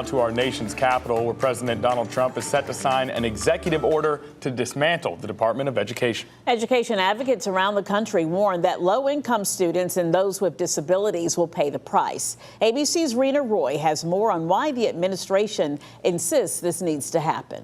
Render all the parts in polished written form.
To our nation's capital, where President Donald Trump is set to sign an executive order to dismantle the Department of Education. Education advocates around the country warn that low-income students and those with disabilities will pay the price. ABC's Reena Roy has more on why the administration insists this needs to happen.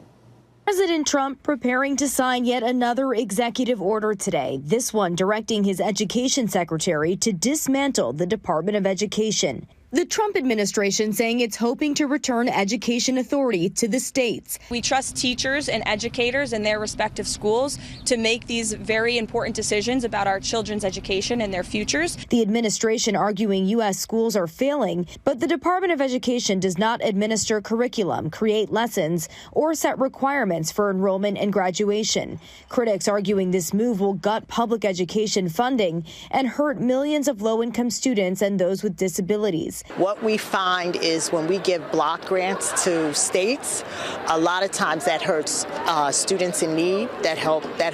President Trump preparing to sign yet another executive order today, this one directing his education secretary to dismantle the Department of Education. The Trump administration saying it's hoping to return education authority to the states. We trust teachers and educators in their respective schools to make these very important decisions about our children's education and their futures. The administration arguing U.S. schools are failing, but the Department of Education does not administer curriculum, create lessons, or set requirements for enrollment and graduation. Critics arguing this move will gut public education funding and hurt millions of low-income students and those with disabilities. What we find is when we give block grants to states, a lot of times that hurts students in need, that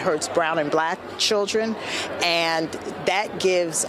hurts brown and black children, and that gives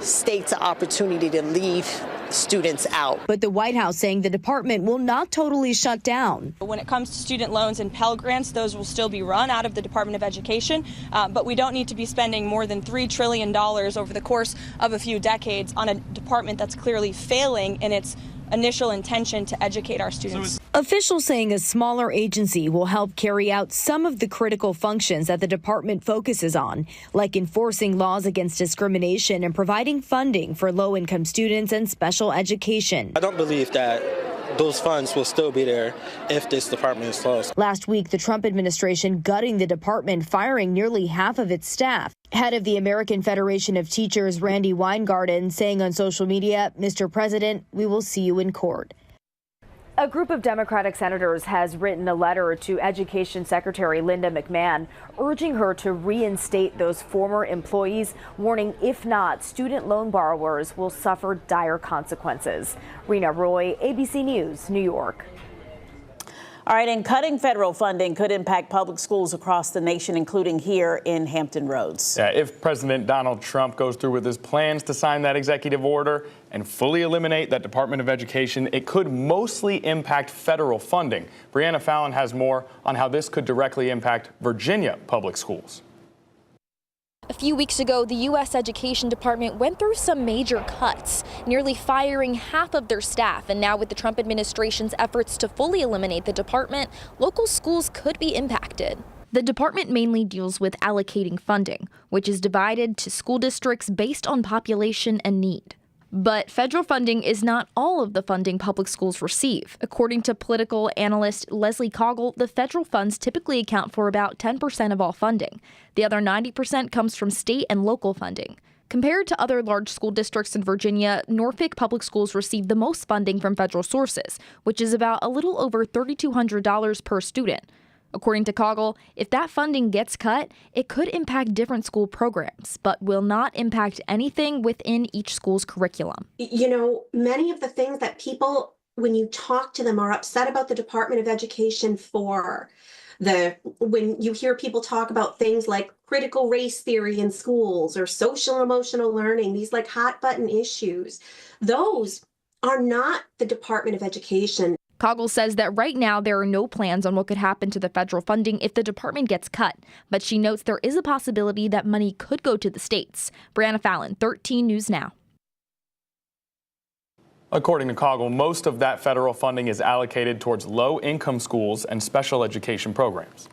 states an opportunity to leave students out. But the White House saying the department will not totally shut down. When it comes to student loans and Pell Grants, those will still be run out of the Department of Education, but we don't need to be spending more than $3 trillion over the course of a few decades on a department that's clearly failing in its initial intention to educate our students. Officials saying a smaller agency will help carry out some of the critical functions that the department focuses on, like enforcing laws against discrimination and providing funding for low-income students and special education. I don't believe that those funds will still be there if this department is closed. Last week, the Trump administration gutting the department, firing nearly half of its staff. Head of the American Federation of Teachers, Randy Weingarten, saying on social media, "Mr. President, we will see you in court." A group of Democratic senators has written a letter to Education Secretary Linda McMahon, urging her to reinstate those former employees, warning if not, student loan borrowers will suffer dire consequences. Reena Roy, ABC News, New York. All right, and cutting federal funding could impact public schools across the nation, including here in Hampton Roads. Yeah, if President Donald Trump goes through with his plans to sign that executive order and fully eliminate that Department of Education, it could mostly impact federal funding. Brianna Fallon has more on how this could directly impact Virginia public schools. A few weeks ago, the U.S. Education Department went through some major cuts, nearly firing half of their staff. And now with the Trump administration's efforts to fully eliminate the department, local schools could be impacted. The department mainly deals with allocating funding, which is divided to school districts based on population and need. But federal funding is not all of the funding public schools receive. According to political analyst Leslie Coggle, the federal funds typically account for about 10% of all funding. The other 90% comes from state and local funding. Compared to other large school districts in Virginia, Norfolk Public Schools receive the most funding from federal sources, which is about a little over $3,200 per student. According to Coggle, if that funding gets cut, it could impact different school programs, but will not impact anything within each school's curriculum. You know, many of the things that people, when you talk to them, are upset about the Department of Education for. When you hear people talk about things like critical race theory in schools or social emotional learning, these like hot button issues, those are not the Department of Education. Coggle says that right now there are no plans on what could happen to the federal funding if the department gets cut, but she notes there is a possibility that money could go to the states. Brianna Fallon, 13 News Now. According to Coggle, most of that federal funding is allocated towards low-income schools and special education programs.